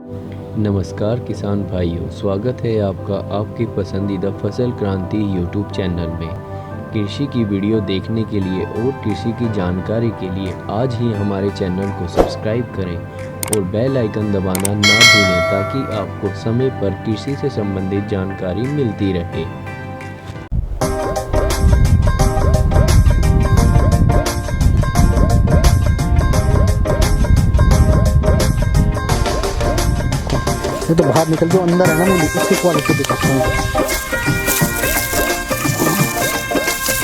नमस्कार किसान भाइयों, स्वागत है आपका आपकी पसंदीदा फसल क्रांति यूट्यूब चैनल में। कृषि की वीडियो देखने के लिए और कृषि की जानकारी के लिए आज ही हमारे चैनल को सब्सक्राइब करें और बेल आइकन दबाना ना भूलें ताकि आपको समय पर कृषि से संबंधित जानकारी मिलती रहे। ये तो बाहर निकल जो अंदर है ना, मूली उसकी क्वालिटी दिखाता हूँ।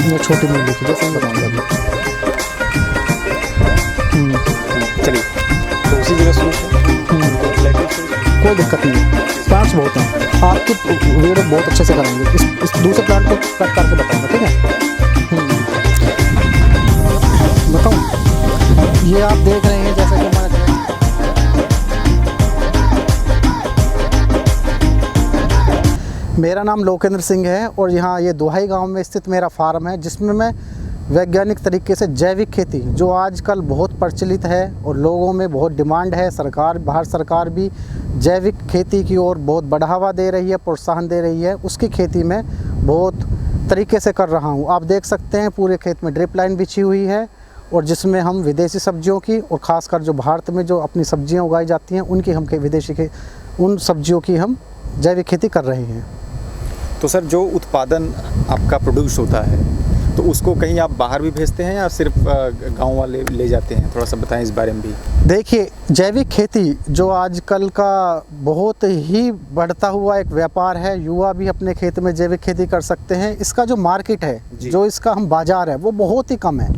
ये छोटी मूली थी जैसे बताऊँगा अभी। चलिए तो उसी जगह कोई दिक्कत नहीं है, प्लांट्स बहुत हैं। आपकी वीडियो बहुत अच्छे से करेंगे। इस दूसरे प्लांट को कट करके बताऊँगा, ठीक है। बताऊँ, ये आप देख रहे हैं जैसा कि हमारे मेरा नाम लोकेंद्र सिंह है और यहाँ ये दोहाई गांव में स्थित मेरा फार्म है, जिसमें मैं वैज्ञानिक तरीके से जैविक खेती, जो आजकल बहुत प्रचलित है और लोगों में बहुत डिमांड है, भारत सरकार भी जैविक खेती की ओर बहुत बढ़ावा दे रही है, प्रोत्साहन दे रही है, उसकी खेती में बहुत तरीके से कर रहा हूँ। आप देख सकते हैं पूरे खेत में ड्रिप लाइन बिछी हुई है और जिसमें हम विदेशी सब्जियों की और ख़ासकर जो भारत में जो अपनी सब्जियाँ उगाई जाती हैं उनकी हम उन सब्जियों की हम जैविक खेती कर रहे हैं। तो सर, जो उत्पादन आपका प्रोड्यूस होता है तो उसको कहीं आप बाहर भी भेजते हैं या सिर्फ गांव वाले ले जाते हैं? थोड़ा सा बताएं इस बारे में भी। देखिए, जैविक खेती जो आजकल का बहुत ही बढ़ता हुआ एक व्यापार है, युवा भी अपने खेत में जैविक खेती कर सकते हैं। इसका जो मार्केट है, जो इसका हम बाज़ार है, वो बहुत ही कम है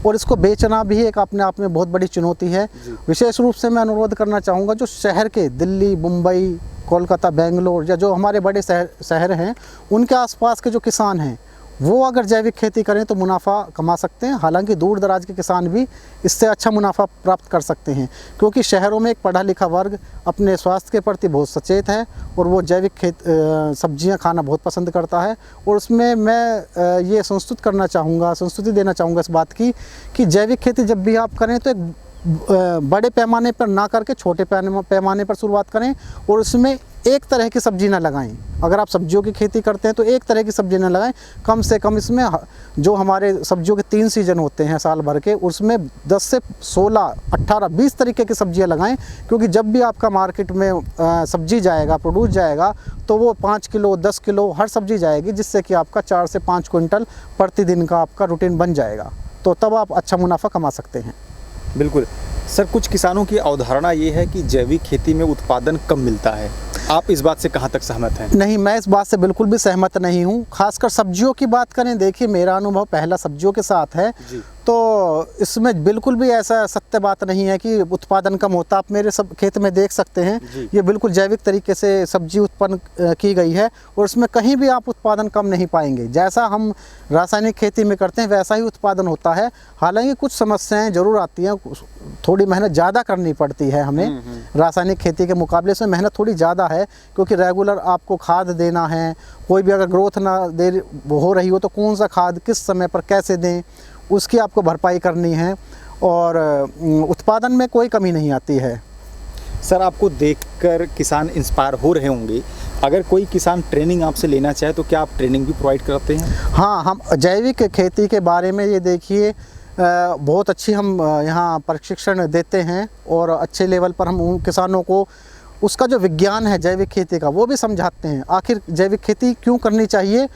और इसको बेचना भी एक अपने आप में बहुत बड़ी चुनौती है। विशेष रूप से मैं अनुरोध करना चाहूँगा, जो शहर के दिल्ली, मुंबई, कोलकाता, बेंगलोर या जो हमारे बड़े शहर हैं, उनके आसपास के जो किसान हैं वो अगर जैविक खेती करें तो मुनाफा कमा सकते हैं। हालांकि दूर दराज के किसान भी इससे अच्छा मुनाफा प्राप्त कर सकते हैं, क्योंकि शहरों में एक पढ़ा लिखा वर्ग अपने स्वास्थ्य के प्रति बहुत सचेत है और वो जैविक सब्जियां खाना बहुत पसंद करता है। और उसमें मैं ये संस्तुति देना चाहूँगा इस बात की कि जैविक खेती जब भी आप करें तो एक बड़े पैमाने पर ना करके छोटे पैमाने पर शुरुआत करें और उसमें एक तरह की सब्जी ना लगाएं। अगर आप सब्जियों की खेती करते हैं तो एक तरह की सब्जी ना लगाएं, कम से कम इसमें जो हमारे सब्जियों के 3 सीज़न होते हैं साल भर के, उसमें 10 से 16, 18, 20 तरीके की सब्जियां लगाएं। क्योंकि जब भी आपका मार्केट में सब्जी जाएगा, प्रोड्यूस जाएगा, तो वो 5 किलो 10 किलो हर सब्जी जाएगी, जिससे कि आपका 4 से 5 क्विंटल प्रतिदिन का आपका रूटीन बन जाएगा। तो तब आप अच्छा मुनाफा कमा सकते हैं। बिल्कुल सर, कुछ किसानों की अवधारणा ये है कि जैविक खेती में उत्पादन कम मिलता है। आप इस बात से कहाँ तक सहमत हैं? नहीं, मैं इस बात से बिल्कुल भी सहमत नहीं हूँ। खासकर सब्जियों की बात करें, देखिए मेरा अनुभव पहला सब्जियों के साथ है, तो इसमें बिल्कुल भी ऐसा सत्य बात नहीं है कि उत्पादन कम होता। आप मेरे सब खेत में देख सकते हैं, ये बिल्कुल जैविक तरीके से सब्जी उत्पन्न की गई है और इसमें कहीं भी आप उत्पादन कम नहीं पाएंगे। जैसा हम रासायनिक खेती में करते हैं वैसा ही उत्पादन होता है। हालांकि कुछ समस्याएं जरूर आती हैं, थोड़ी मेहनत ज़्यादा करनी पड़ती है हमें। रासायनिक खेती के मुकाबले से मेहनत थोड़ी ज़्यादा है, क्योंकि रेगुलर आपको खाद देना है। कोई भी अगर ग्रोथ ना हो रही हो तो कौन सा खाद किस समय पर कैसे दें, उसकी आपको भरपाई करनी है और उत्पादन में कोई कमी नहीं आती है। सर, आपको देखकर किसान इंस्पायर हो रहे होंगे। अगर कोई किसान ट्रेनिंग आपसे लेना चाहे तो क्या आप ट्रेनिंग भी प्रोवाइड करते हैं? हाँ, हम जैविक खेती के बारे में ये देखिए बहुत अच्छी हम यहाँ प्रशिक्षण देते हैं और अच्छे लेवल पर हम उन किसानों को उसका जो विज्ञान है जैविक खेती का वो भी समझाते हैं। आखिर जैविक खेती क्यों करनी चाहिए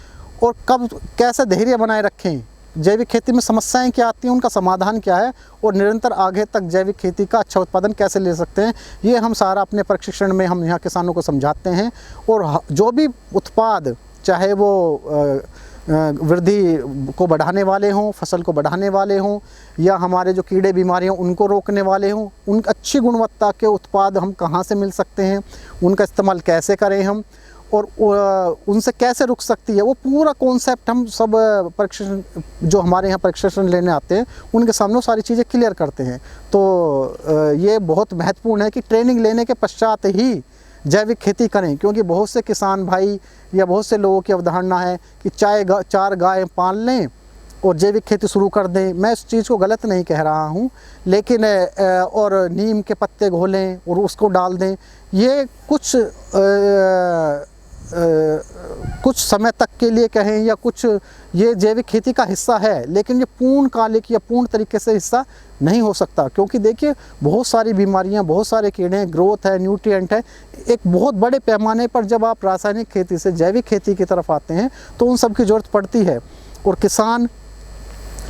और कब कैसे धैर्य बनाए रखें, जैविक खेती में समस्याएं क्या आती हैं, उनका समाधान क्या है और निरंतर आगे तक जैविक खेती का अच्छा उत्पादन कैसे ले सकते हैं, ये हम सारा अपने प्रशिक्षण में हम यहाँ किसानों को समझाते हैं। और जो भी उत्पाद, चाहे वो वृद्धि को बढ़ाने वाले हों, फसल को बढ़ाने वाले हों, या हमारे जो कीड़े बीमारियां उनको रोकने वाले हों, उन अच्छी गुणवत्ता के उत्पाद हम कहाँ से मिल सकते हैं, उनका इस्तेमाल कैसे करें हम और उनसे कैसे रुक सकती है, वो पूरा कॉन्सेप्ट हम सब प्रशिक्षण जो हमारे यहाँ प्रशिक्षण लेने आते हैं उनके सामने सारी चीज़ें क्लियर करते हैं। तो ये बहुत महत्वपूर्ण है कि ट्रेनिंग लेने के पश्चात ही जैविक खेती करें, क्योंकि बहुत से किसान भाई या बहुत से लोगों की अवधारणा है कि 4 गाय पाल लें और जैविक खेती शुरू कर दें। मैं इस चीज़ को गलत नहीं कह रहा हूँ, लेकिन और नीम के पत्ते घोलें और उसको डाल दें, ये कुछ समय तक के लिए कहें या कुछ, ये जैविक खेती का हिस्सा है, लेकिन ये पूर्णकालिक या पूर्ण तरीके से हिस्सा नहीं हो सकता। क्योंकि देखिए बहुत सारी बीमारियां, बहुत सारे कीड़े हैं, ग्रोथ है, न्यूट्रिएंट है। एक बहुत बड़े पैमाने पर जब आप रासायनिक खेती से जैविक खेती की तरफ आते हैं तो उन सब की ज़रूरत पड़ती है। और किसान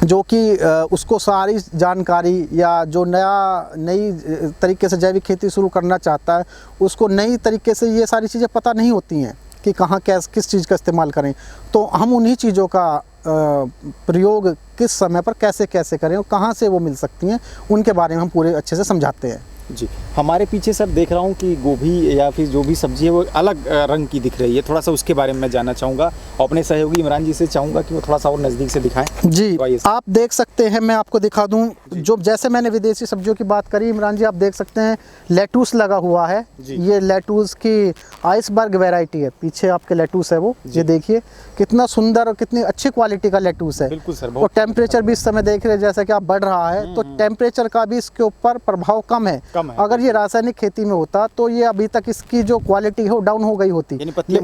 जो कि उसको सारी जानकारी या जो नई तरीके से जैविक खेती शुरू करना चाहता है, उसको नई तरीके से ये सारी चीज़ें पता नहीं होती हैं कि कहाँ किस चीज़ का इस्तेमाल करें। तो हम उन्हीं चीज़ों का प्रयोग किस समय पर कैसे कैसे करें और कहाँ से वो मिल सकती हैं, उनके बारे में हम पूरे अच्छे से समझाते हैं। जी, हमारे पीछे सर देख रहा हूँ कि गोभी या फिर जो भी सब्जी है वो अलग रंग की दिख रही है, थोड़ा सा उसके बारे में मैं जानना चाहूँगा। अपने सहयोगी इमरान जी से चाहूँगा कि वो थोड़ा सा और नज़दीक से दिखाएं। जी, आप देख सकते हैं, मैं आपको दिखा दूं, जो जैसे मैंने विदेशी सब्जियों की बात करी, इमरान जी आप देख सकते हैं लेटूस लगा हुआ है। ये लेटूस की आइसबर्ग वैरायटी है, पीछे आपके लेटूस है वो, ये देखिए कितना सुंदर और कितनी अच्छी क्वालिटी का लेटूस है। बिल्कुल सर। और टेम्परेचर भी इस समय देख रहे हैं जैसा कि आप बढ़ रहा है, तो टेम्परेचर का भी इसके ऊपर प्रभाव कम है। अगर ये रासायनिक खेती में होता तो ये अभी तक इसकी जो क्वालिटी है वो डाउन हो गई होती, यानी पत्तियां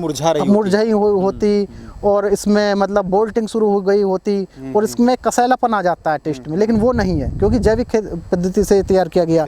मुरझाई होती और इसमें मतलब बोल्टिंग शुरू हो गई होती और इसमें कसैलापन आ जाता है टेस्ट में, लेकिन वो नहीं है क्योंकि जैविक पद्धति से तैयार किया गया।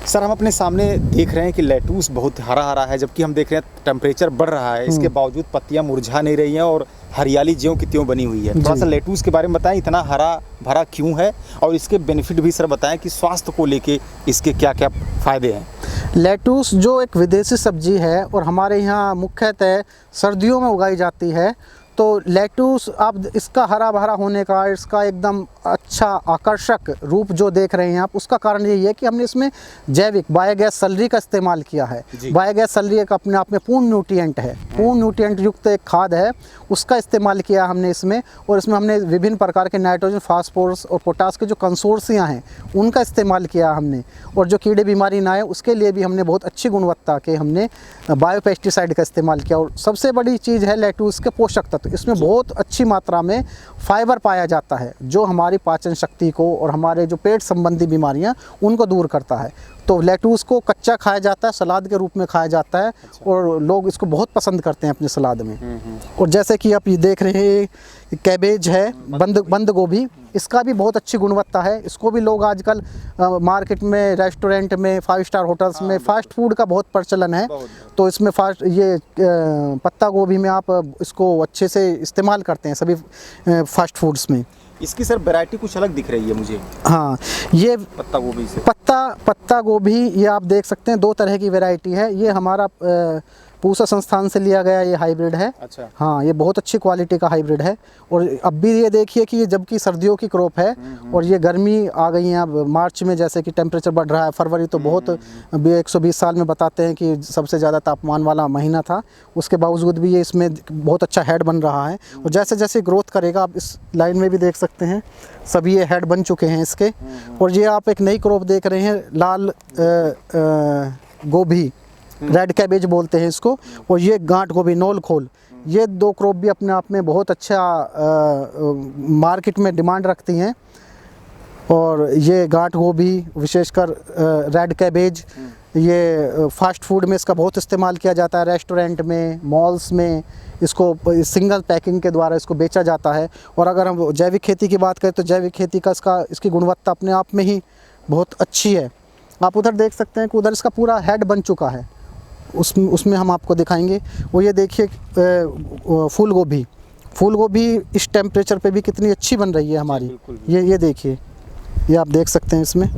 सर हम अपने सामने देख रहे हैं कि लेटूस बहुत हरा हरा है, जबकि हम देख रहे हैं टेम्परेचर बढ़ रहा है, इसके बावजूद पत्तियां मुरझा नहीं रही हैं और हरियाली ज्यों की त्यों बनी हुई है। थोड़ा सा लेटूस के बारे में बताएं, इतना हरा भरा क्यों है और इसके बेनिफिट भी सर बताएं कि स्वास्थ्य को लेके इसके क्या क्या फ़ायदे हैं। लेटूस जो एक विदेशी सब्जी है और हमारे यहाँ मुख्यतः सर्दियों में उगाई जाती है, तो लेटूस आप इसका हरा भरा होने का, इसका एकदम अच्छा आकर्षक रूप जो देख रहे हैं आप, उसका कारण यही है कि हमने इसमें जैविक बायोगैस सैलरी का इस्तेमाल किया है। बायोगैस सैलरी एक अपने आप में पूर्ण न्यूट्रिएंट है, पूर्ण न्यूट्रिएंट युक्त एक खाद है, उसका इस्तेमाल किया हमने इसमें। और इसमें हमने विभिन्न प्रकार के नाइट्रोजन, फास्फोरस और पोटास के जो कंसोर्सियाँ हैं उनका इस्तेमाल किया हमने। और जो कीड़े बीमारी ना आए उसके लिए भी हमने बहुत अच्छी गुणवत्ता के हमने बायोपेस्टिसाइड का इस्तेमाल किया। और सबसे बड़ी चीज़ है लेटूस के पोषक तत्व, इसमें बहुत अच्छी मात्रा में फाइबर पाया जाता है जो हमारी पाचन शक्ति को और हमारे जो पेट संबंधी बीमारियां उनको दूर करता है। तो लेटूस को कच्चा खाया जाता है, सलाद के रूप में खाया जाता है और लोग इसको बहुत पसंद करते हैं अपने सलाद में। और जैसे कि आप ये देख रहे हैं कैबेज है, बंद गोभी, इसका भी बहुत अच्छी गुणवत्ता है। इसको भी लोग आजकल मार्केट में, रेस्टोरेंट में, 5 स्टार होटल्स में फास्ट फूड का बहुत प्रचलन है। तो इसमें पत्ता गोभी में आप इसको अच्छे से इस्तेमाल करते हैं सभी फास्ट फूड्स में। इसकी सर वैरायटी कुछ अलग दिख रही है मुझे। हाँ, ये पत्ता गोभी से पत्ता गोभी ये आप देख सकते हैं 2 तरह की वैरायटी है। ये हमारा पूसा संस्थान से लिया गया ये हाइब्रिड है। अच्छा। हाँ, ये बहुत अच्छी क्वालिटी का हाइब्रिड है। और अब भी ये देखिए कि ये जबकि सर्दियों की क्रॉप है और ये गर्मी आ गई है अब मार्च में, जैसे कि टेम्परेचर बढ़ रहा है। फरवरी तो बहुत 120 साल में बताते हैं कि सबसे ज़्यादा तापमान वाला महीना था, उसके बावजूद भी ये इसमें बहुत अच्छा हेड बन रहा है। और जैसे जैसे ग्रोथ करेगा, आप इस लाइन में भी देख सकते हैं सभी ये हेड बन चुके हैं इसके। और ये आप एक नई क्रॉप देख रहे हैं, लाल गोभी, रेड कैबेज बोलते हैं इसको, और ये गांठ गोभी, नोल खोल, ये 2 क्रॉप भी अपने आप में बहुत अच्छा मार्केट में डिमांड रखती हैं। और ये गांठ गोभी, विशेषकर रेड कैबेज, ये फास्ट फूड में इसका बहुत इस्तेमाल किया जाता है, रेस्टोरेंट में, मॉल्स में इसको सिंगल पैकिंग के द्वारा इसको बेचा जाता है। और अगर हम जैविक खेती की बात करें तो जैविक खेती का इसकी गुणवत्ता अपने आप में ही बहुत अच्छी है। आप उधर देख सकते हैं कि उधर इसका पूरा हेड बन चुका है, उसमें हम आपको दिखाएंगे। वो ये देखिए फूल गोभी इस टेम्परेचर पे भी कितनी अच्छी बन रही है हमारी। ये देखिए, ये आप देख सकते हैं इसमें।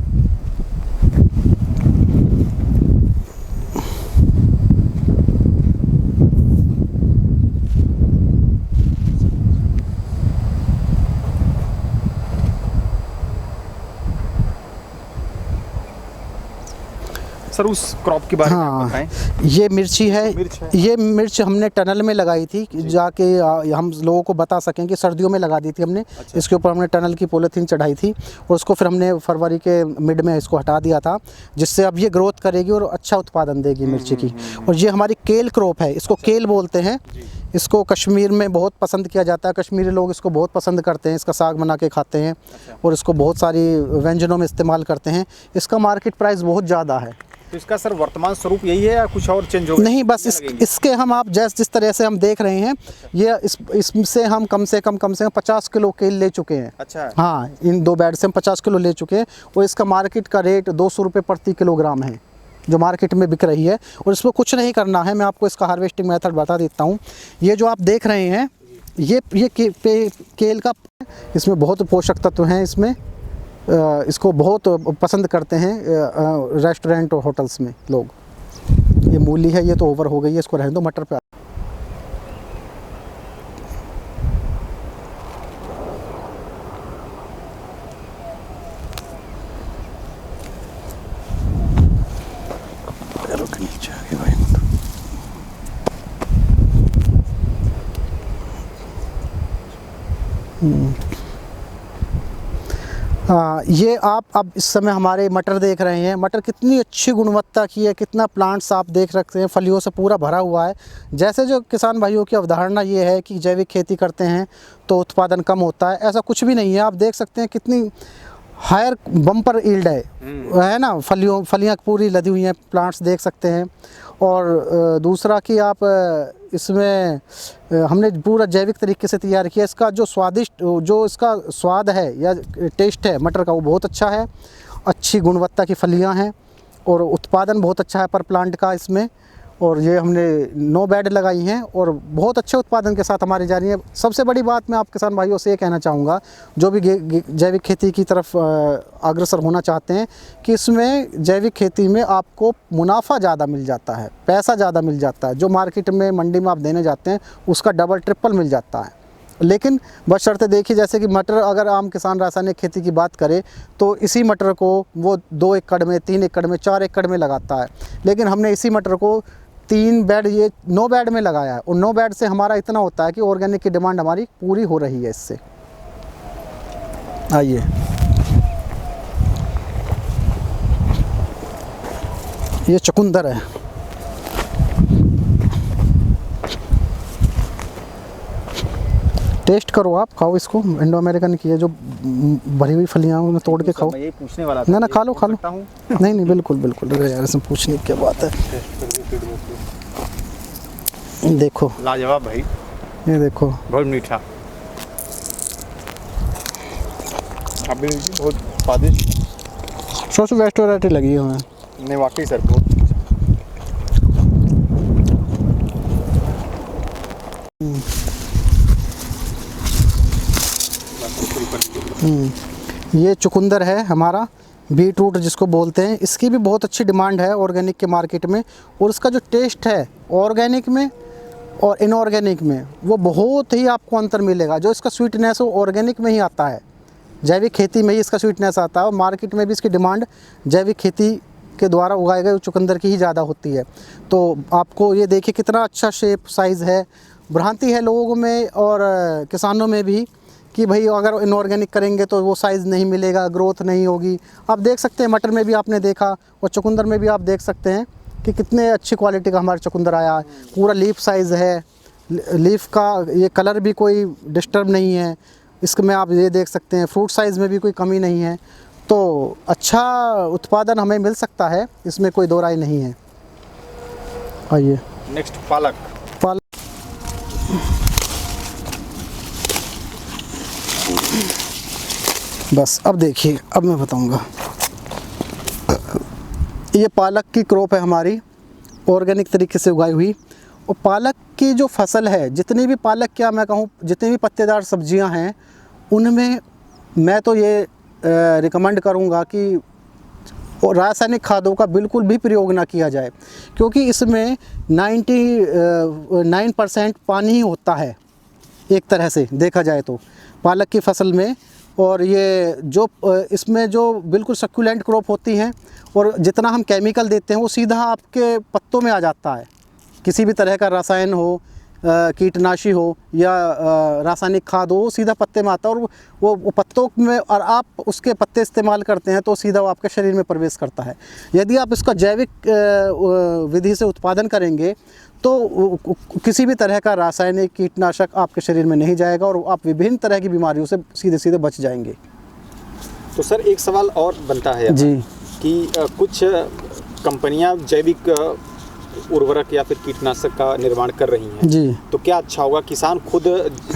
सर उस क्रॉप के बारे में बताएं। ये मिर्ची है। ये मिर्च हमने टनल में लगाई थी जाके हम लोगों को बता सकें कि सर्दियों में लगा दी थी हमने। अच्छा। इसके ऊपर हमने टनल की पॉलीथीन चढ़ाई थी और उसको फिर हमने फरवरी के मिड में इसको हटा दिया था, जिससे अब ये ग्रोथ करेगी और अच्छा उत्पादन देगी मिर्ची की। और ये हमारी केल क्रॉप है, इसको केल बोलते हैं। इसको कश्मीर में बहुत पसंद किया जाता है, कश्मीरी लोग इसको बहुत पसंद करते हैं, इसका साग बना के खाते हैं और इसको बहुत सारी व्यंजनों में इस्तेमाल करते हैं। इसका मार्केट प्राइस बहुत ज़्यादा है। तो इसका सर वर्तमान स्वरूप यही है या कुछ और चेंज होगा? नहीं, बस इसके हम आप जिस तरह से हम देख रहे हैं, ये इससे हम कम से कम 50 किलो केल ले चुके हैं। अच्छा। हाँ, इन 2 बेड से हम 50 किलो ले चुके हैं और इसका मार्केट का रेट 200 रुपये प्रति किलोग्राम है जो मार्केट में बिक रही है। और इसमें कुछ नहीं करना है, मैं आपको इसका हार्वेस्टिंग मेथड बता देता हूँ। ये जो आप देख रहे हैं ये केल का, इसमें बहुत पोषक तत्व हैं, इसमें इसको बहुत पसंद करते हैं रेस्टोरेंट और होटल्स में लोग। ये मूली है, ये तो ओवर हो गई है, इसको रहने दो, मटर पे। नीचे आगे भाई ये आप अब इस समय हमारे मटर देख रहे हैं। मटर कितनी अच्छी गुणवत्ता की है, कितना प्लांट्स आप देख सकते हैं, फलियों से पूरा भरा हुआ है। जैसे जो किसान भाइयों की अवधारणा ये है कि जैविक खेती करते हैं तो उत्पादन कम होता है, ऐसा कुछ भी नहीं है। आप देख सकते हैं कितनी हायर बम्पर यील्ड है ना, फलियाँ पूरी लदी हुई हैं, प्लांट्स देख सकते हैं। और दूसरा कि आप इसमें हमने पूरा जैविक तरीके से तैयार किया। इसका जो इसका स्वाद है या टेस्ट है मटर का, वो बहुत अच्छा है। अच्छी गुणवत्ता की फलियां हैं और उत्पादन बहुत अच्छा है पर प्लांट का इसमें। और ये हमने 9 बेड लगाई हैं और बहुत अच्छे उत्पादन के साथ हमारी जा रही है। सबसे बड़ी बात मैं आप किसान भाइयों से ये कहना चाहूँगा, जो भी जैविक खेती की तरफ अग्रसर होना चाहते हैं, कि इसमें जैविक खेती में आपको मुनाफा ज़्यादा मिल जाता है, पैसा ज़्यादा मिल जाता है। जो मार्केट में मंडी में आप देने जाते हैं उसका डबल ट्रिपल मिल जाता है। लेकिन बशर्ते देखिए, जैसे कि मटर, अगर आम किसान रासायनिक खेती की बात करे तो इसी मटर को वो 2 एकड़ में, 3 एकड़ में, 4 एकड़ में लगाता है। लेकिन हमने इसी मटर को 3 बेड, ये 9 बेड में लगाया है और 9 बेड से हमारा इतना होता है कि ऑर्गेनिक की डिमांड हमारी पूरी हो रही है इससे। आइए, ये चुकंदर है, टेस्ट करो, आप खाओ इसको। इंडो अमेरिकन की है, जो भरी हुई फलियाँ में तोड़ के खाओ। मैं यही पूछने वाला था। ना खा लो नहीं नहीं, बिल्कुल बिल्कुल। अरे यार, इसमें पूछने की क्या बात है। देखो, लाजवाब भाई, ये देखो, बहुत मीठा, अभी बहुत स्वादिष्ट। सबसे बेस्ट वैरायटी लगी है हमें। नहीं, वाकई सर बहुत। ये चुकंदर है हमारा, बीट रूट जिसको बोलते हैं। इसकी भी बहुत अच्छी डिमांड है ऑर्गेनिक के मार्केट में। और इसका जो टेस्ट है ऑर्गेनिक में और इनऑर्गेनिक में, वो बहुत ही आपको अंतर मिलेगा। जो इसका स्वीटनेस वो ऑर्गेनिक में ही आता है, जैविक खेती में ही इसका स्वीटनेस आता है। और मार्केट में भी इसकी डिमांड जैविक खेती के द्वारा उगाए गए चुकंदर की ही ज़्यादा होती है। तो आपको ये देखिए कितना अच्छा शेप साइज़ है। भ्रांति है लोगों में और किसानों में भी कि भाई अगर इनऑर्गेनिक करेंगे तो वो साइज़ नहीं मिलेगा, ग्रोथ नहीं होगी। आप देख सकते हैं मटर में भी आपने देखा और चुकंदर में भी आप देख सकते हैं कि कितने अच्छी क्वालिटी का हमारा चुकंदर आया है। पूरा लीफ साइज़ है, लीफ का ये कलर भी कोई डिस्टर्ब नहीं है इसमें, आप ये देख सकते हैं। फ्रूट साइज़ में भी कोई कमी नहीं है। तो अच्छा उत्पादन हमें मिल सकता है, इसमें कोई दो राय नहीं है। आइए नेक्स्ट, पालक। बस अब देखिए, अब मैं बताऊंगा। ये पालक की क्रॉप है हमारी, ऑर्गेनिक तरीके से उगाई हुई। और पालक की जो फसल है, जितनी भी पालक, क्या मैं कहूँ, जितनी भी पत्तेदार सब्जियां हैं, उनमें मैं तो ये रिकमेंड करूँगा कि रासायनिक खादों का बिल्कुल भी प्रयोग ना किया जाए, क्योंकि इसमें 99% पानी ही होता है एक तरह से देखा जाए तो पालक की फसल में। और ये जो इसमें जो बिल्कुल सक्यूलेंट क्रॉप होती हैं, और जितना हम केमिकल देते हैं वो सीधा आपके पत्तों में आ जाता है। किसी भी तरह का रसायन हो, कीटनाशी हो या रासायनिक खाद हो, वो सीधा पत्ते में आता है और वो पत्तों में, और आप उसके पत्ते इस्तेमाल करते हैं तो सीधा वो आपके शरीर में प्रवेश करता है। यदि आप इसका जैविक विधि से उत्पादन करेंगे तो किसी भी तरह का रासायनिक कीटनाशक आपके शरीर में नहीं जाएगा और आप विभिन्न तरह की बीमारियों से सीधे सीधे बच जाएंगे। तो सर एक सवाल और बनता है जी कि कुछ कंपनियां जैविक उर्वरक या फिर कीटनाशक का निर्माण कर रही हैं जी, तो क्या अच्छा होगा किसान खुद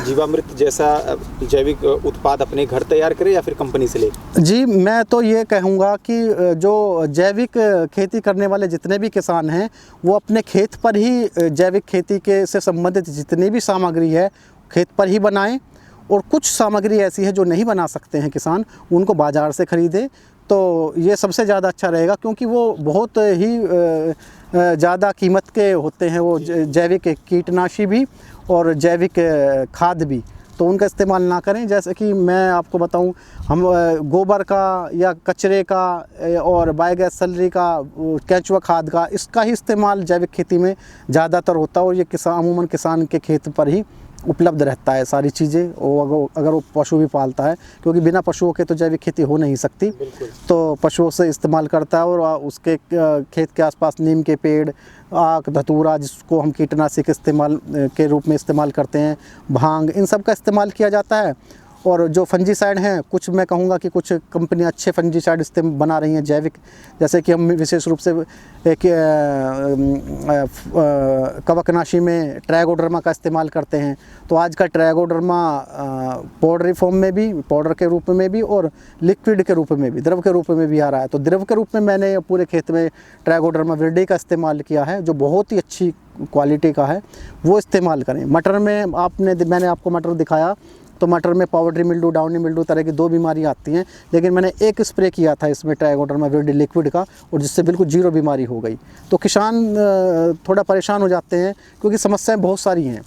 जीवामृत जैसा जैविक उत्पाद अपने घर तैयार करे या फिर कंपनी से ले? जी मैं तो ये कहूँगा कि जो जैविक खेती करने वाले जितने भी किसान हैं वो अपने खेत पर ही जैविक खेती के से संबंधित जितनी भी सामग्री है खेत पर ही बनाएं, और कुछ सामग्री ऐसी है जो नहीं बना सकते हैं किसान, उनको बाज़ार से ख़रीदें तो ये सबसे ज़्यादा अच्छा रहेगा, क्योंकि वो बहुत ही ज़्यादा कीमत के होते हैं वो जैविक कीटनाशी भी और जैविक खाद भी, तो उनका इस्तेमाल ना करें। जैसे कि मैं आपको बताऊं, हम गोबर का या कचरे का और बायोगैस सैलरी का, केंचुआ खाद का, इसका ही इस्तेमाल जैविक खेती में ज़्यादातर होता है और ये अमूमन किसान के खेत पर ही उपलब्ध रहता है सारी चीज़ें। और अगर वो पशु भी पालता है, क्योंकि बिना पशुओं के तो जैविक खेती हो नहीं सकती, तो पशुओं से इस्तेमाल करता है। और उसके खेत के आसपास नीम के पेड़, आक, धतूरा, जिसको हम कीटनाशक इस्तेमाल के रूप में इस्तेमाल करते हैं, भांग, इन सब का इस्तेमाल किया जाता है। और जो फंजीसाइड हैं, कुछ मैं कहूँगा कि कुछ कंपनियाँ अच्छे फंजीसाइड बना रही हैं जैविक, जैसे कि हम विशेष रूप से एक कवकनाशी में ट्राइकोडर्मा का इस्तेमाल करते हैं। तो आज का ट्राइकोडर्मा पाउडरी फॉर्म में भी, पाउडर के रूप में भी, और लिक्विड के रूप में भी, द्रव के रूप में भी आ रहा है। तो द्रव के रूप में मैंने पूरे खेत में ट्राइकोडर्मा विरिडी का इस्तेमाल किया है, जो बहुत ही अच्छी क्वालिटी का है, वो इस्तेमाल करें। मटर में मैंने आपको मटर दिखाया, तो मटर में पाउडरी मिल्डू, डाउनी मिल्डू तरह की 2 बीमारियाँ आती हैं, लेकिन मैंने एक स्प्रे किया था इसमें ट्राइकोडर्मा विरिडी लिक्विड का, और जिससे बिल्कुल 0 बीमारी हो गई। तो किसान थोड़ा परेशान हो जाते हैं, क्योंकि समस्याएं बहुत सारी हैं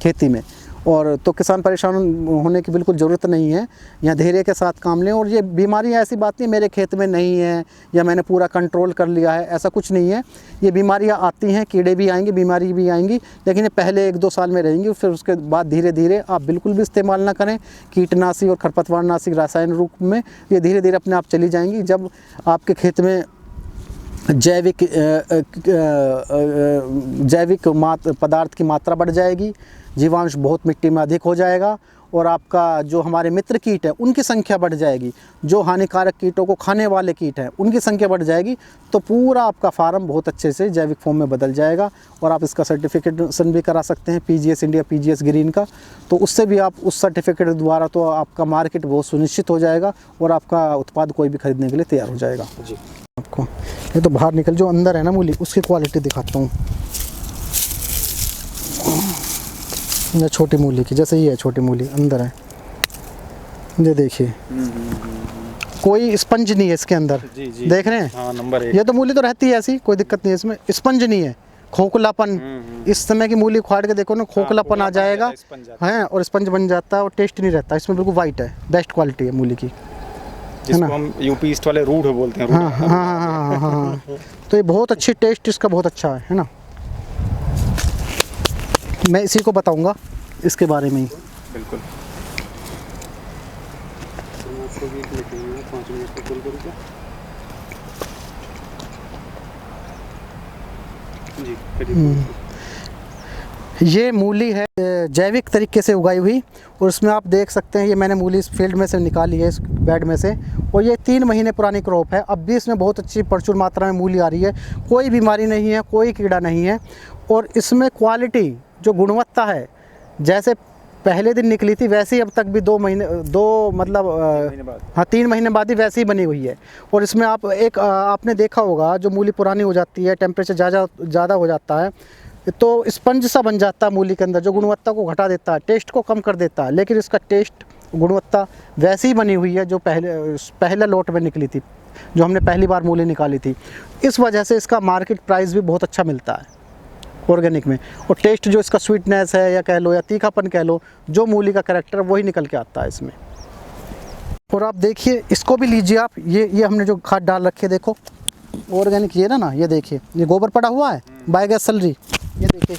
खेती में, और तो किसान परेशान होने की बिल्कुल ज़रूरत नहीं है। यहाँ धैर्य के साथ काम लें। और ये बीमारियाँ ऐसी बात नहीं मेरे खेत में नहीं है या मैंने पूरा कंट्रोल कर लिया है, ऐसा कुछ नहीं है। ये बीमारियाँ आती हैं, कीड़े भी आएंगे, बीमारी भी आएंगी, लेकिन ये पहले 1-2 साल में रहेंगी, फिर उसके बाद धीरे धीरे आप बिल्कुल भी इस्तेमाल ना करें कीटनाशी और खरपतवारनाशी रासायन रूप में, ये धीरे धीरे अपने आप चली जाएंगी। जब आपके खेत में जैविक पदार्थ की मात्रा बढ़ जाएगी, जीवांश बहुत मिट्टी में अधिक हो जाएगा, और आपका जो हमारे मित्र कीट है उनकी संख्या बढ़ जाएगी, जो हानिकारक कीटों को खाने वाले कीट हैं उनकी संख्या बढ़ जाएगी, तो पूरा आपका फार्म बहुत अच्छे से जैविक फॉर्म में बदल जाएगा। और आप इसका सर्टिफिकेशन भी करा सकते हैं PGS इंडिया, PGS ग्रीन का, तो उससे भी आप उस सर्टिफिकेट द्वारा तो आपका मार्केट बहुत सुनिश्चित हो जाएगा और आपका उत्पाद कोई भी खरीदने के लिए तैयार हो जाएगा। जी आपको ये तो बाहर निकल, जो अंदर है ना मूली, उसकी क्वालिटी दिखाता हूँ। ये छोटी मूली की, जैसे ये है छोटी मूली, अंदर है, ये देखिए कोई स्पंज नहीं है इसके अंदर। जी जी, देख रहे हैं? हाँ, नंबर 1। ये तो मूली तो रहती है ऐसी, कोई दिक्कत नहीं है इसमें, स्पंज नहीं है, खोखलापन। इस समय की मूली उखाड़ के देखो ना, खोखलापन आ जाएगा है, और स्पंज बन जाता है, और टेस्ट नहीं रहता इसमें, बिल्कुल वाइट है, बेस्ट क्वालिटी है मूली की, जिसको हम यूपी ईस्ट वाले रूढ़ बोलते हैं। हाँ हाँ हाँ हाँ हाँ। तो ये बहुत अच्छी, टेस्ट इसका बहुत अच्छा है ना। मैं इसी को बताऊंगा इसके बारे में ही। बिल्कुल। ये मूली है जैविक तरीके से उगाई हुई, और इसमें आप देख सकते हैं ये मैंने मूली इस फील्ड में से निकाली है, इस बेड में से, और ये 3 महीने पुरानी क्रॉप है। अब भी इसमें बहुत अच्छी प्रचुर मात्रा में मूली आ रही है, कोई बीमारी नहीं है, कोई कीड़ा नहीं है, और इसमें क्वालिटी जो गुणवत्ता है, जैसे पहले दिन निकली थी वैसे ही अब तक भी 3 महीने बाद ही वैसे ही बनी हुई है। और इसमें आपने देखा होगा, जो मूली पुरानी हो जाती है, टेम्परेचर ज़्यादा हो जाता है, तो स्पंज सा बन जाता है मूली के अंदर, जो गुणवत्ता को घटा देता है, टेस्ट को कम कर देता है। लेकिन इसका टेस्ट, गुणवत्ता वैसी ही बनी हुई है जो पहले लोट में निकली थी, जो हमने पहली बार मूली निकाली थी। इस वजह से इसका मार्केट प्राइस भी बहुत अच्छा मिलता है ऑर्गेनिक में, और टेस्ट जो इसका स्वीटनेस है या कह लो, या तीखापन कह लो, जो मूली का कैरेक्टर वही निकल के आता है इसमें। और आप देखिए, इसको भी लीजिए आप, ये हमने जो खाद डाल रखी है, देखो ऑर्गेनिक, ये ना, ये देखिए, ये गोबर पड़ा हुआ है, बायोगैस सैलरी, ये देखिए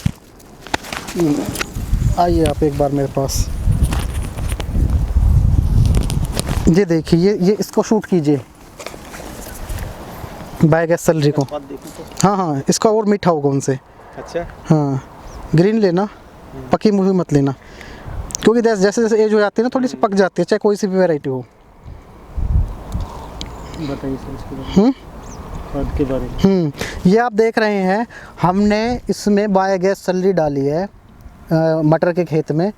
आइए आप एक बार मेरे पास, ये देखिए, ये इसको शूट कीजिए, बायोगैस सैलरी को। हाँ हाँ, इसका और मीठा होगा उनसे। अच्छा। हाँ, ग्रीन लेना, पकी मूवी मत लेना, क्योंकि जैसे जैसे एज हो जाती है ना, थोड़ी सी पक जाती है, चाहे कोई सी भी वैरायटी हो। बताइए सर इसके बारे में। ये आप देख रहे हैं, हमने इसमें बायोगैस सैलरी डाली है मटर के खेत में,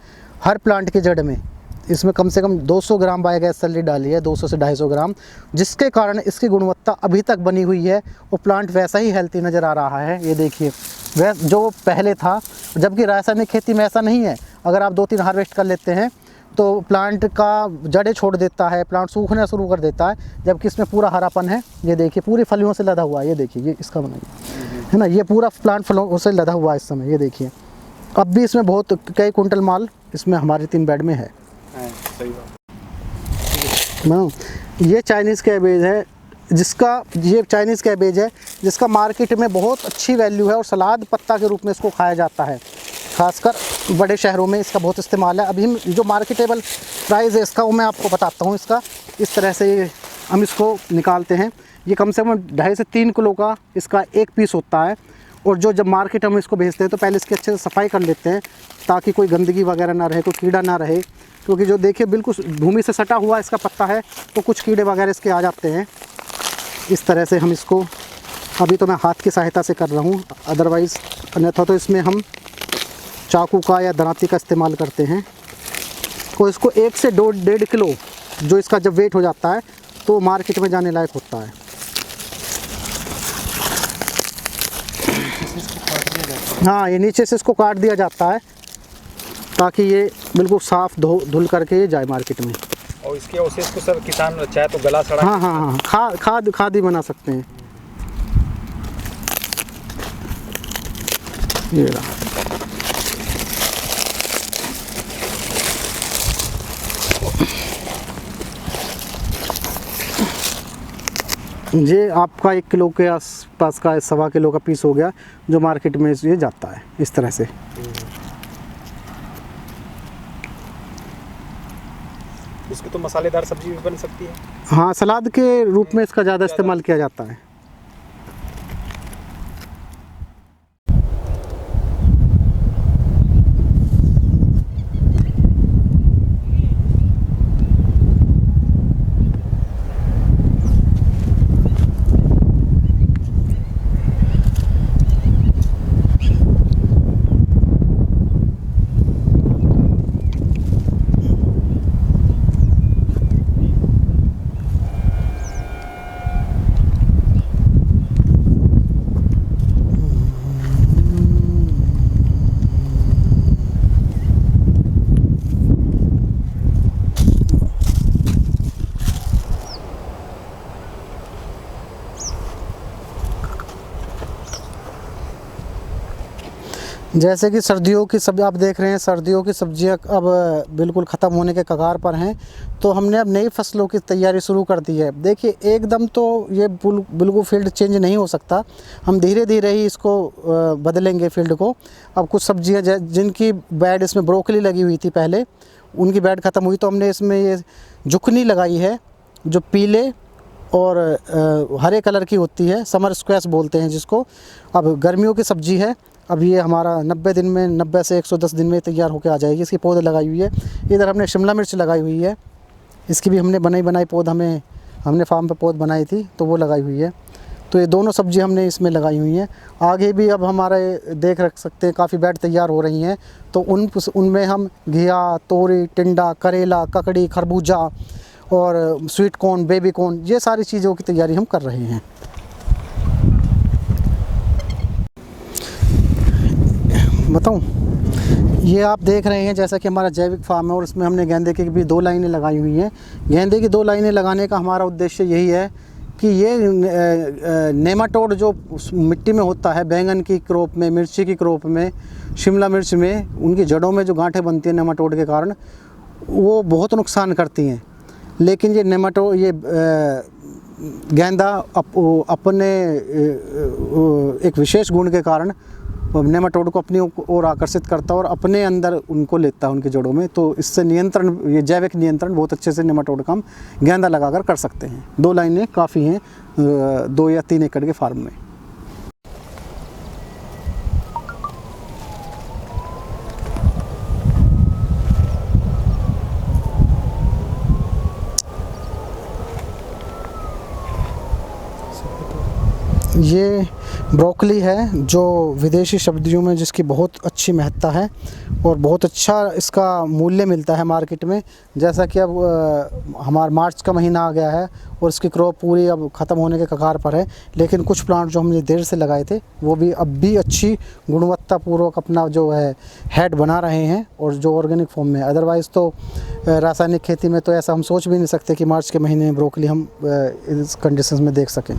हर प्लांट की जड़ में इसमें कम से कम 200 ग्राम बायोगैस सैलरी डाली है, 200 से 250 ग्राम, जिसके कारण इसकी गुणवत्ता अभी तक बनी हुई है। वो प्लांट वैसा ही हेल्थी नज़र आ रहा है। ये देखिए, वह जो पहले था, जबकि रासायनिक खेती में ऐसा नहीं है। अगर आप 2-3 हार्वेस्ट कर लेते हैं तो प्लांट का जड़ें छोड़ देता है, प्लांट सूखना शुरू कर देता है, जबकि इसमें पूरा हरापन है। ये देखिए, पूरी फलियों से लदा हुआ है। ये देखिए, ये इसका बनाइए, है ना, ये पूरा प्लांट फलों से लदा हुआ है इस समय। ये देखिए, अब भी इसमें बहुत कई कुंटल माल इसमें हमारे 3 बेड में है। सही बात। ये चाइनीज़ कैबेज है, ये चाइनीज़ कैबेज है जिसका मार्केट में बहुत अच्छी वैल्यू है, और सलाद पत्ता के रूप में इसको खाया जाता है। खासकर बड़े शहरों में इसका बहुत इस्तेमाल है। अभी जो मार्केटेबल प्राइस है इसका, वो मैं आपको बताता हूँ। इसका इस तरह से हम इसको निकालते हैं। ये कम से कम 2.5 से 3 किलो का इसका एक पीस होता है। और जब मार्केट हम इसको भेजते हैं तो पहले इसकी अच्छे से सफाई कर लेते हैं, ताकि कोई गंदगी वगैरह ना रहे, कोई कीड़ा ना रहे, क्योंकि जो देखिए बिल्कुल भूमि से सटा हुआ इसका पत्ता है, तो कुछ कीड़े वगैरह इसके आ जाते हैं। इस तरह से हम इसको, अभी तो मैं हाथ की सहायता से कर रहा हूँ, अदरवाइज़ अन्यथा तो इसमें हम चाकू का या दराती का इस्तेमाल करते हैं। तो इसको 1 से 1.5 किलो जो इसका जब वेट हो जाता है तो मार्केट में जाने लायक होता है। हाँ, ये नीचे से इसको काट दिया जाता है ताकि ये बिल्कुल साफ़ धुल करके ये जाए मार्केट में। और इसके अवशेष को सर किसान चाहे तो गला सड़ा, हाँ हाँ हाँ, खाद ही बना सकते हैं। ये रहा। ये आपका 1 किलो के आसपास का 1.25 किलो का पीस हो गया, जो मार्केट में ये जाता है इस तरह से। इसको तो मसालेदार सब्जी भी बन सकती है। हाँ, सलाद के रूप में इसका ज़्यादा इस्तेमाल किया जाता है। जैसे कि सर्दियों की सब आप देख रहे हैं, सर्दियों की सब्जियां अब बिल्कुल ख़त्म होने के कगार पर हैं, तो हमने अब नई फसलों की तैयारी शुरू कर दी है। देखिए, एकदम तो ये बिल्कुल फील्ड चेंज नहीं हो सकता, हम धीरे धीरे ही इसको बदलेंगे फील्ड को। अब कुछ सब्जियां जिनकी बेड इसमें ब्रोकली लगी हुई थी पहले, उनकी बेड ख़त्म हुई, तो हमने इसमें ये जुकनी लगाई है, जो पीले और हरे कलर की होती है, समर स्क्वैश बोलते हैं जिसको। अब गर्मियों की सब्जी है, अब ये हमारा 90 दिन में, 90 से 110 दिन में तैयार होकर आ जाएगी। इसकी पौध लगाई हुई है। इधर हमने शिमला मिर्च लगाई हुई है, इसकी भी हमने बनाई पौध हमने फार्म पे पौध बनाई थी, तो वो लगाई हुई है। तो ये दोनों सब्जी हमने इसमें लगाई हुई हैं। आगे भी अब हमारे देख रख सकते हैं, काफ़ी बेड तैयार हो रही हैं, तो उनमें हम घिया, तोरी, टिंडा, करेला, ककड़ी, खरबूजा और स्वीट कॉर्न, बेबी कॉर्न, ये सारी चीज़ों की तैयारी हम कर रहे हैं। बताऊं, ये आप देख रहे हैं जैसा कि हमारा जैविक फार्म है, और इसमें हमने गेंदे की भी 2 लाइनें लगाई हुई हैं। गेंदे की 2 लाइनें लगाने का हमारा उद्देश्य यही है कि ये नेमाटोड जो मिट्टी में होता है, बैंगन की क्रॉप में, मिर्ची की क्रॉप में, शिमला मिर्च में, उनकी जड़ों में जो गांठें बनती हैं नेमाटोड के कारण, वो बहुत नुकसान करती हैं। लेकिन ये ये गेंदा अपने एक विशेष गुण के कारण नेमाटोड को अपनी ओर आकर्षित करता है और अपने अंदर उनको लेता है उनकी जड़ों में। तो इससे नियंत्रण, ये जैविक नियंत्रण बहुत अच्छे से नेमाटोड का हम गेंदा लगाकर कर सकते हैं। 2 लाइनें काफ़ी हैं 2 या 3 एकड़ के फार्म में। ये ब्रोकली है जो विदेशी सब्जियों में जिसकी बहुत अच्छी महत्ता है और बहुत अच्छा इसका मूल्य मिलता है मार्केट में। जैसा कि अब हमारा मार्च का महीना आ गया है और इसकी क्रॉप पूरी अब ख़त्म होने के कगार पर है, लेकिन कुछ प्लांट जो हमने देर से लगाए थे वो भी अब भी अच्छी गुणवत्तापूर्वक अपना जो है हेड बना रहे हैं और जो ऑर्गेनिक फॉर्म में। अदरवाइज़ तो रासायनिक खेती में तो ऐसा हम सोच भी नहीं सकते कि मार्च के महीने में ब्रोकली हम इस कंडीशंस में देख सकें।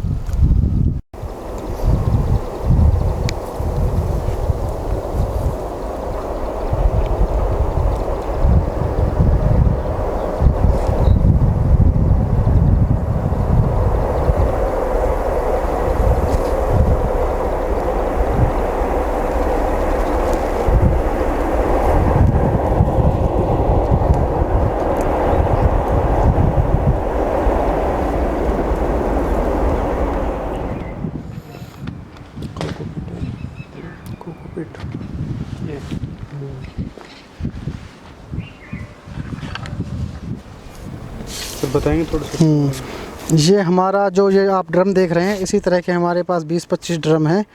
तो बताएंगे थोड़ा सा। ये हमारा जो ये आप ड्रम देख रहे हैं, इसी तरह के हमारे पास 20-25 ड्रम हैं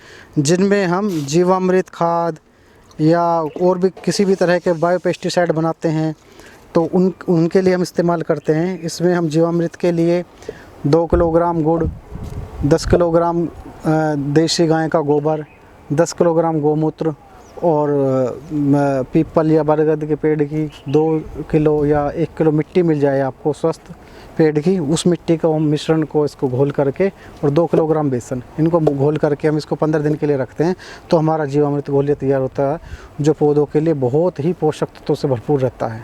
जिनमें हम जीवामृत खाद या और भी किसी भी तरह के बायो पेस्टिसाइड बनाते हैं तो उनके लिए हम इस्तेमाल करते हैं। इसमें हम जीवामृत के लिए 2 किलोग्राम गुड़, 10 किलोग्राम देसी गाय का गोबर, 10 किलोग्राम गोमूत्र और पीपल या बरगद के पेड़ की 2 किलो या 1 किलो मिट्टी मिल जाए आपको स्वस्थ पेड़ की, उस मिट्टी का मिश्रण को इसको घोल करके और 2 किलोग्राम बेसन, इनको घोल करके हम इसको 15 दिन के लिए रखते हैं तो हमारा जीवामृत घोल तैयार होता है जो पौधों के लिए बहुत ही पोषक तत्वों से भरपूर रहता है।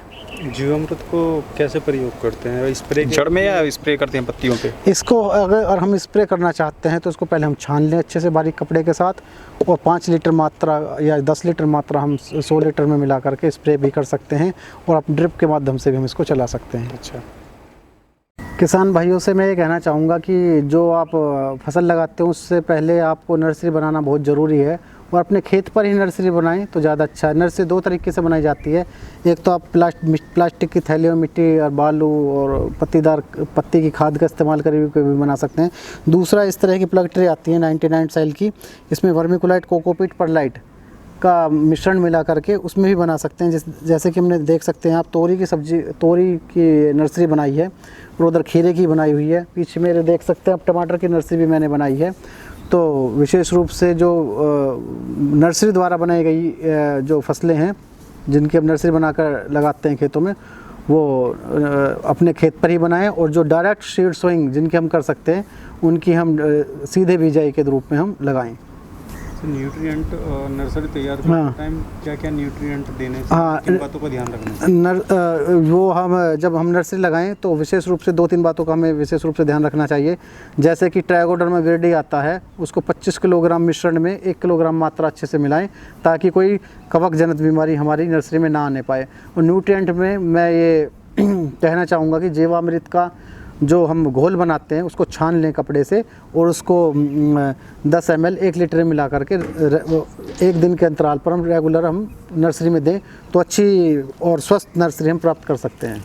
जीवामृत को कैसे प्रयोग करते हैं? स्प्रे जड़ में या स्प्रे करते हैं पत्तियों पे? इसको अगर हम स्प्रे करना चाहते हैं तो इसको पहले हम छान लें अच्छे से बारीक कपड़े के साथ और 5 लीटर मात्रा या 10 लीटर मात्रा हम 100 लीटर में मिला करके स्प्रे भी कर सकते हैं और आप ड्रिप के माध्यम से भी हम इसको चला सकते हैं। अच्छा, किसान भाइयों से मैं ये कहना चाहूँगा कि जो आप फसल लगाते हो उससे पहले आपको नर्सरी बनाना बहुत ज़रूरी है और अपने खेत पर ही नर्सरी बनाएं तो ज़्यादा अच्छा है। नर्सरी 2 तरीके से बनाई जाती है, एक तो आप प्लास्टिक की थैलियों में मिट्टी और बालू और पत्ती की खाद का इस्तेमाल करके भी बना सकते हैं। दूसरा इस तरह की प्लग ट्रे आती है 99 सेल की, इसमें वर्मिकुलाइट, कोकोपीट, परलाइट का मिश्रण मिला करके उसमें भी बना सकते हैं। जैसे कि हमने देख सकते हैं आप तोरी की नर्सरी बनाई है और उधर खीरे की बनाई हुई है, पीछे मेरे देख सकते हैं आप टमाटर की नर्सरी भी मैंने बनाई है। तो विशेष रूप से जो नर्सरी द्वारा बनाई गई जो फसलें हैं जिनकी हम नर्सरी बनाकर लगाते हैं खेतों में, वो अपने खेत पर ही बनाएं और जो डायरेक्ट सीड सोइंग जिनके हम कर सकते हैं उनकी हम सीधे बिजाई के रूप में हम लगाएं। न्यूट्रिएंट नर्सरी तैयार करते टाइम क्या क्या न्यूट्रिएंट देने से किन बातों का ध्यान रखना है? वो हम जब हम नर्सरी लगाएं तो विशेष रूप से 2-3 बातों का हमें विशेष रूप से ध्यान रखना चाहिए। जैसे कि ट्राइकोडर्मा विरिडी आता है, उसको 25 किलोग्राम मिश्रण में 1 किलोग्राम मात्रा अच्छे से मिलाएं ताकि कोई कवक जनित बीमारी हमारी नर्सरी में ना आने पाए। और न्यूट्रिएंट में मैं ये कहना चाहूँगा कि जीवामृत का जो हम घोल बनाते हैं उसको छान लें कपड़े से और उसको 10 ml 1 लीटर में मिला करके 1 दिन के अंतराल पर हम रेगुलर हम नर्सरी में दें तो अच्छी और स्वस्थ नर्सरी हम प्राप्त कर सकते हैं।